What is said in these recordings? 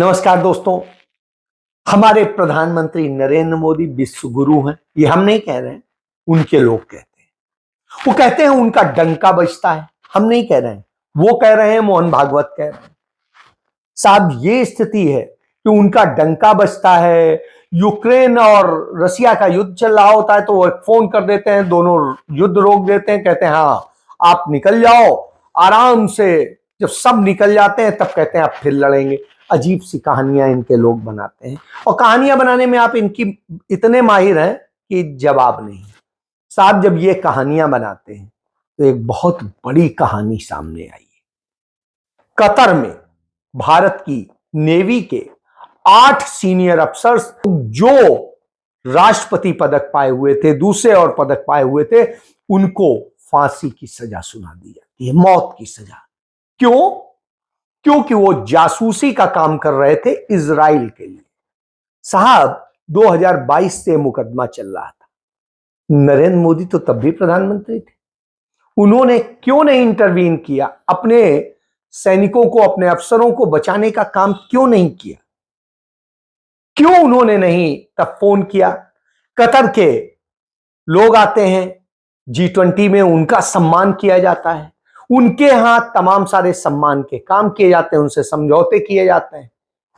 नमस्कार दोस्तों। हमारे प्रधानमंत्री नरेंद्र मोदी विश्व गुरु हैं, ये हम नहीं कह रहे हैं, उनके लोग कहते हैं। वो कहते हैं उनका डंका बजता है, हम नहीं कह रहे हैं, वो कह रहे हैं, मोहन भागवत कह रहे हैं। साहब ये स्थिति है कि उनका डंका बजता है। यूक्रेन और रसिया का युद्ध चल रहा होता है तो वो फोन कर देते हैं, दोनों युद्ध रोक देते हैं, कहते हैं हाँ आप निकल जाओ आराम से। जब सब निकल जाते हैं तब कहते हैं अब फिर लड़ेंगे। अजीब सी कहानियां इनके लोग बनाते हैं और कहानियां बनाने में आप इनकी इतने माहिर हैं कि जवाब नहीं। साहब जब ये कहानियां बनाते हैं तो एक बहुत बड़ी कहानी सामने आई है। कतर में भारत की नेवी के 8 सीनियर अफसर्स जो राष्ट्रपति पदक पाए हुए थे, दूसरे और पदक पाए हुए थे, उनको फांसी की सजा सुना दी जाती है, मौत की सजा। क्यों? क्योंकि वो जासूसी का काम कर रहे थे इजराइल के लिए। साहब 2022 से मुकदमा चल रहा था, नरेंद्र मोदी तो तब भी प्रधानमंत्री थे। उन्होंने क्यों नहीं इंटरवीन किया? अपने सैनिकों को, अपने अफसरों को बचाने का काम क्यों नहीं किया? क्यों उन्होंने नहीं तब फोन किया? कतर के लोग आते हैं, G20 में उनका सम्मान किया जाता है, उनके यहां तमाम सारे सम्मान के काम किए जाते हैं, उनसे समझौते किए जाते हैं,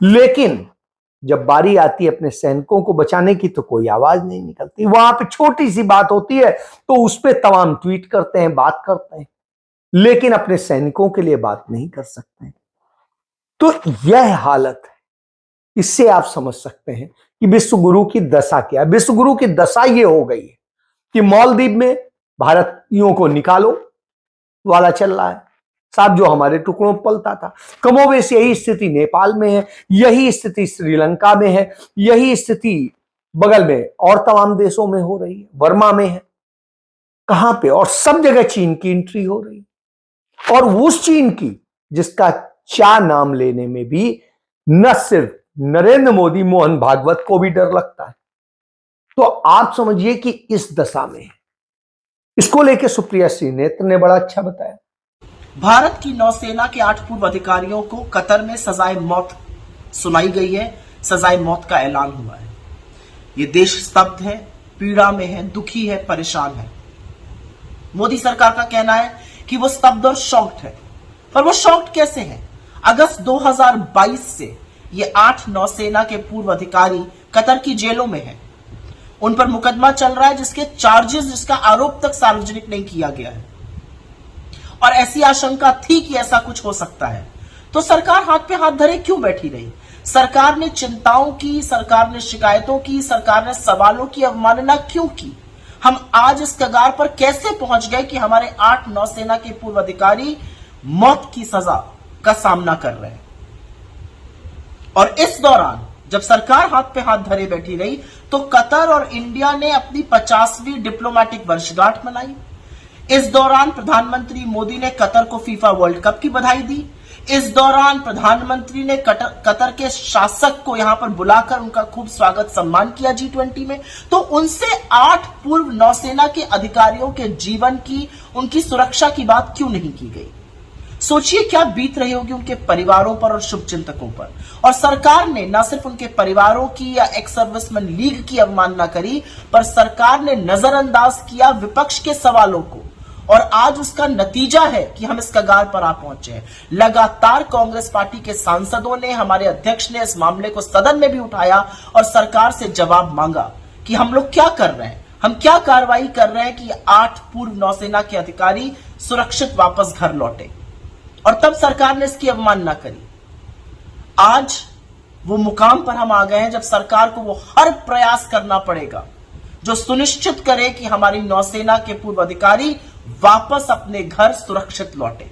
लेकिन जब बारी आती है अपने सैनिकों को बचाने की तो कोई आवाज नहीं निकलती। वहां पे छोटी सी बात होती है तो उस पर तमाम ट्वीट करते हैं, बात करते हैं, लेकिन अपने सैनिकों के लिए बात नहीं कर सकते। तो यह हालत है। इससे आप समझ सकते हैं कि विश्व गुरु की दशा क्या है। विश्व गुरु की दशा यह हो गई है कि मालदीव में भारतीयों को निकालो वाला चल रहा है। साहब जो हमारे टुकड़ों पलता था, कमोबेश यही स्थिति नेपाल में है, यही स्थिति श्रीलंका में है, यही स्थिति बगल में और तमाम देशों में हो रही है, बर्मा में है, कहां पे, और सब जगह चीन की एंट्री हो रही है। और उस चीन की जिसका चा नाम लेने में भी न सिर्फ नरेंद्र मोदी, मोहन भागवत को भी डर लगता है। तो आप समझिए कि इस दशा में है। इसको लेकर सुप्रिया श्रीनेत्र ने बड़ा अच्छा बताया। भारत की नौसेना के 8 पूर्व अधिकारियों को कतर में सजाए मौत सुनाई गई है, सजाए मौत का ऐलान हुआ है। ये देश स्तब्ध है, पीड़ा में है, दुखी है, परेशान है। मोदी सरकार का कहना है कि वो स्तब्ध और शॉक्ड है, पर वो शॉक्ड कैसे है? अगस्त 2022 से ये 8 नौसेना के पूर्व अधिकारी कतर की जेलों में हैं। उन पर मुकदमा चल रहा है जिसके चार्जेस, जिसका आरोप तक सार्वजनिक नहीं किया गया है, और ऐसी आशंका थी कि ऐसा कुछ हो सकता है। तो सरकार हाथ पे हाथ धरे क्यों बैठी रही? सरकार ने चिंताओं की, सरकार ने शिकायतों की, सरकार ने सवालों की अवमानना क्यों की? हम आज इस कगार पर कैसे पहुंच गए कि हमारे 8 नौसेना के पूर्व अधिकारी मौत की सजा का सामना कर रहे हैं? और इस दौरान जब सरकार हाथ पे हाथ धरे बैठी रही तो कतर और इंडिया ने अपनी 50वीं डिप्लोमेटिक वर्षगांठ मनाई। इस दौरान प्रधानमंत्री मोदी ने कतर को फीफा वर्ल्ड कप की बधाई दी। इस दौरान प्रधानमंत्री ने कतर के शासक को यहां पर बुलाकर उनका खूब स्वागत सम्मान किया G20 में। तो उनसे 8 पूर्व नौसेना के अधिकारियों के जीवन की, उनकी सुरक्षा की बात क्यों नहीं की गई? सोचिए क्या बीत रही होगी उनके परिवारों पर और शुभचिंतकों पर। और सरकार ने न सिर्फ उनके परिवारों की या एक्स सर्विसमैन लीग की अवमानना करी, पर सरकार ने नजरअंदाज किया विपक्ष के सवालों को, और आज उसका नतीजा है कि हम इस कगार पर आ पहुंचे हैं। लगातार कांग्रेस पार्टी के सांसदों ने, हमारे अध्यक्ष ने इस मामले को सदन में भी उठाया और सरकार से जवाब मांगा कि हम लोग क्या कर रहे हैं, हम क्या कार्रवाई कर रहे हैं कि 8 पूर्व नौसेना के अधिकारी सुरक्षित वापस घर लौटे। और तब सरकार ने इसकी अवमानना करी। आज वो मुकाम पर हम आ गए हैं जब सरकार को वो हर प्रयास करना पड़ेगा जो सुनिश्चित करे कि हमारी नौसेना के पूर्व अधिकारी वापस अपने घर सुरक्षित लौटे।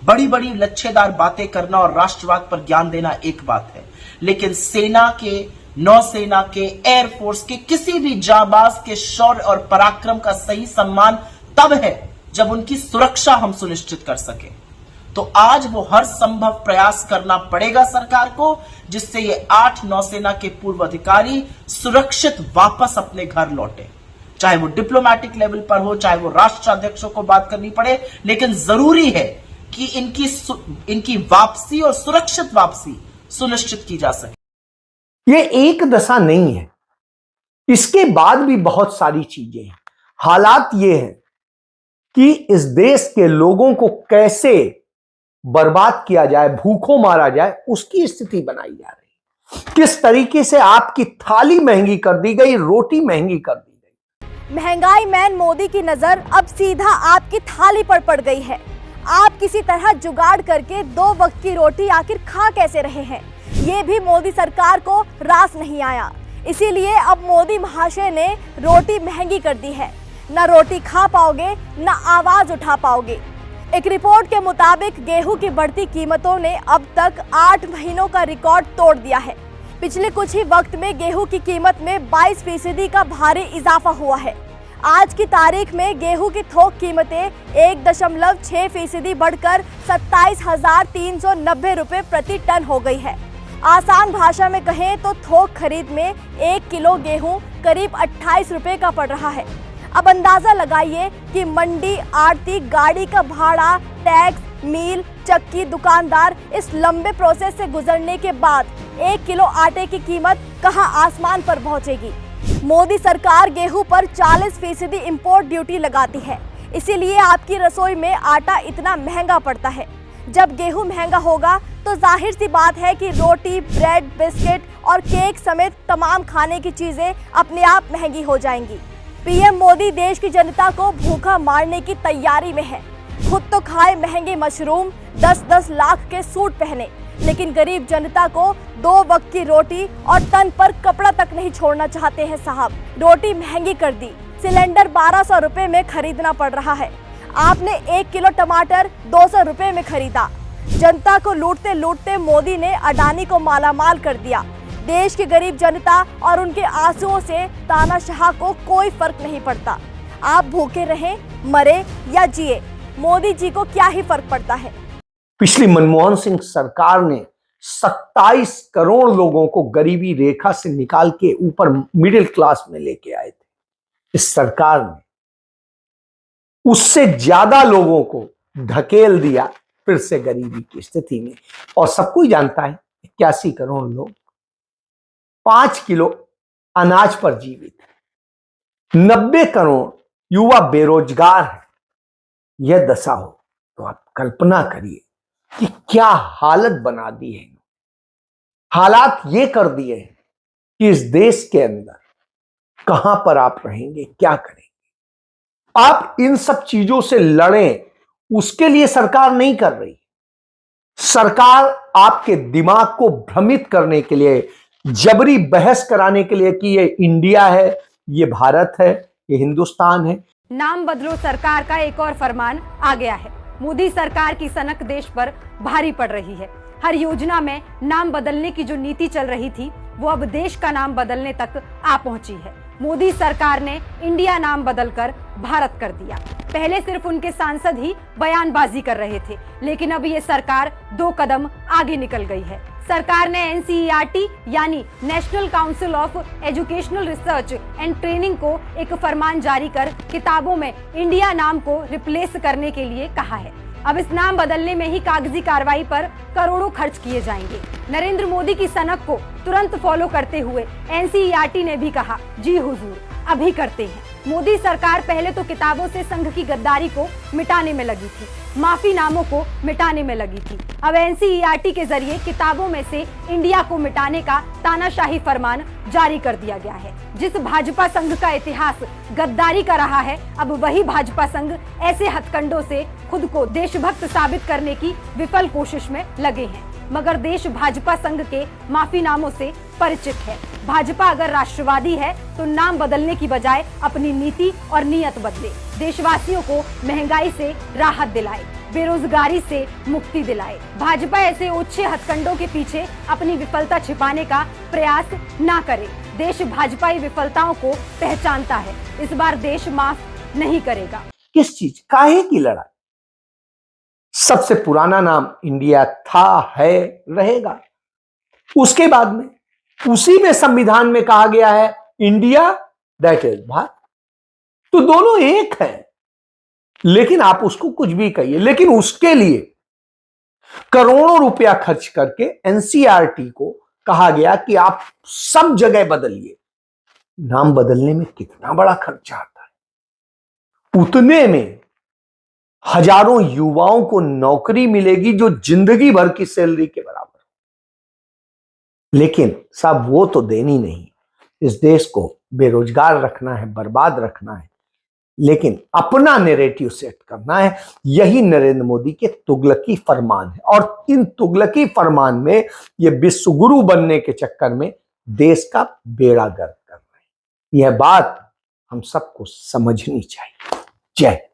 बड़ी बड़ी लच्छेदार बातें करना और राष्ट्रवाद पर ज्ञान देना एक बात है, लेकिन सेना के, नौसेना के, एयरफोर्स के किसी भी जाबाज के शौर्य और पराक्रम का सही सम्मान तब है जब उनकी सुरक्षा हम सुनिश्चित कर सके। तो आज वो हर संभव प्रयास करना पड़ेगा सरकार को, जिससे ये 8 नौसेना के पूर्व अधिकारी सुरक्षित वापस अपने घर लौटे। चाहे वो डिप्लोमेटिक लेवल पर हो, चाहे वो राष्ट्राध्यक्षों को बात करनी पड़े, लेकिन जरूरी है कि इनकी वापसी और सुरक्षित वापसी सुनिश्चित की जा सके। ये एक दशा नहीं है, इसके बाद भी बहुत सारी चीजें हैं। हालात ये है कि इस देश के लोगों को कैसे बर्बाद किया जाए, भूखों मारा जाए, उसकी स्थिति बनाई जा रही है। किस तरीके से आपकी थाली महंगी कर दी गई, रोटी महंगी कर दी गई। महंगाई मैन मोदी की नजर अब सीधा आपकी थाली पर पड़ गई है। आप किसी तरह जुगाड़ करके 2 वक्त की रोटी आखिर खा कैसे रहे हैं, ये भी मोदी सरकार को रास नहीं आया। इसीलिए अब मोदी महाशय ने रोटी महंगी कर दी है। न रोटी खा पाओगे, न आवाज उठा पाओगे। एक रिपोर्ट के मुताबिक गेहूं की बढ़ती कीमतों ने अब तक 8 महीनों का रिकॉर्ड तोड़ दिया है। पिछले कुछ ही वक्त में गेहूं की कीमत में 22% का भारी इजाफा हुआ है। आज की तारीख में गेहूं की थोक कीमतें 1.6% बढ़कर 27,390 रुपए प्रति टन हो गई है। आसान भाषा में कहें तो थोक खरीद में 1 किलो गेहूं करीब 28 रुपए का पड़ रहा है। अब अंदाजा लगाइए कि मंडी, आड़ती, गाड़ी का भाड़ा, टैक्स, मील, चक्की, दुकानदार, इस लंबे प्रोसेस से गुजरने के बाद 1 किलो आटे की कीमत कहां आसमान पर पहुंचेगी। मोदी सरकार गेहूं पर 40% इंपोर्ट ड्यूटी लगाती है, इसीलिए आपकी रसोई में आटा इतना महंगा पड़ता है। जब गेहूं महंगा होगा तो जाहिर सी बात है कि रोटी, ब्रेड, बिस्किट और केक समेत तमाम खाने की चीजें अपने आप महंगी हो जाएंगी। पीएम मोदी देश की जनता को भूखा मारने की तैयारी में है। खुद तो खाए महंगे मशरूम, 10-10 लाख के सूट पहने, लेकिन गरीब जनता को 2 वक्त की रोटी और तन पर कपड़ा तक नहीं छोड़ना चाहते हैं साहब। रोटी महंगी कर दी, सिलेंडर 1200 रुपए में खरीदना पड़ रहा है। आपने 1 किलो टमाटर 200 रुपए में खरीदा। जनता को लूटते लूटते मोदी ने अडानी को मालामाल कर दिया। देश की गरीब जनता और उनके आंसुओं से तानाशाह को कोई फर्क नहीं पड़ता। आप भूखे रहें, मरे या जिए, मोदी जी को क्या ही फर्क पड़ता है। पिछली मनमोहन सिंह सरकार ने 27 करोड़ लोगों को गरीबी रेखा से निकाल के ऊपर मिडिल क्लास में लेके आए थे। इस सरकार ने उससे ज्यादा लोगों को धकेल दिया फिर से गरीबी की स्थिति में। और सब कोई जानता है 81 करोड़ लोग 5 किलो अनाज पर जीवित है। 90 करोड़ युवा बेरोजगार है। यह दशा हो तो आप कल्पना करिए कि क्या हालत बना दी है। हालात ये कर दिए हैं कि इस देश के अंदर कहां पर आप रहेंगे, क्या करेंगे। आप इन सब चीजों से लड़ें, उसके लिए सरकार नहीं कर रही। सरकार आपके दिमाग को भ्रमित करने के लिए, जबरी बहस कराने के लिए कि ये इंडिया है, ये भारत है, ये हिंदुस्तान है। नाम बदलो सरकार का एक और फरमान आ गया है। मोदी सरकार की सनक देश पर भारी पड़ रही है। हर योजना में नाम बदलने की जो नीति चल रही थी वो अब देश का नाम बदलने तक आ पहुंची है। मोदी सरकार ने इंडिया नाम बदलकर भारत कर दिया। पहले सिर्फ उनके सांसद ही बयानबाजी कर रहे थे, लेकिन अब ये सरकार 2 कदम आगे निकल गई है। सरकार ने NCERT यानी national council of educational research and training को एक फरमान जारी कर किताबों में इंडिया नाम को रिप्लेस करने के लिए कहा है। अब इस नाम बदलने में ही कागजी कार्रवाई पर करोड़ों खर्च किए जाएंगे। नरेंद्र मोदी की सनक को तुरंत फॉलो करते हुए NCERT ने भी कहा, जी हुजूर, अभी करते हैं। मोदी सरकार पहले तो किताबों से संघ की गद्दारी को मिटाने में लगी थी, माफी नामों को मिटाने में लगी थी। अब NCERT के जरिए किताबों में से इंडिया को मिटाने का तानाशाही फरमान जारी कर दिया गया है। जिस भाजपा संघ का इतिहास गद्दारी का रहा है, अब वही भाजपा संघ ऐसे हथकंडों से खुद को देशभक्त साबित करने की विफल कोशिश में लगे हैं। मगर देश भाजपा संघ के माफीनामों से परिचित है। भाजपा अगर राष्ट्रवादी है तो नाम बदलने की बजाय अपनी नीति और नीयत बदले, देशवासियों को महंगाई से राहत दिलाए, बेरोजगारी से मुक्ति दिलाए। भाजपा ऐसे ओछे हथकंडों के पीछे अपनी विफलता छिपाने का प्रयास ना करे। देश भाजपाई विफलताओं को पहचानता है। इस बार देश माफ नहीं करेगा। किस चीज, काहे की लड़ाई? सबसे पुराना नाम इंडिया था, है, रहेगा। उसके बाद में उसी में संविधान में कहा गया है इंडिया दैट इज भारत। तो दोनों एक है, लेकिन आप उसको कुछ भी कहिए, लेकिन उसके लिए करोड़ों रुपया खर्च करके एनसीईआरटी को कहा गया कि आप सब जगह बदलिए। नाम बदलने में कितना बड़ा खर्चा आता है। उतने में हजारों युवाओं को नौकरी मिलेगी जो जिंदगी भर की सैलरी के बराबर। लेकिन साहब वो तो देनी नहीं। इस देश को बेरोजगार रखना है, बर्बाद रखना है, लेकिन अपना नैरेटिव सेट करना है। यही नरेंद्र मोदी के तुगलकी फरमान है। और इन तुगलकी फरमान में ये विश्वगुरु बनने के चक्कर में देश का बेड़ा गर्क कर रहे हैं। यह बात हम सबको समझनी चाहिए। जय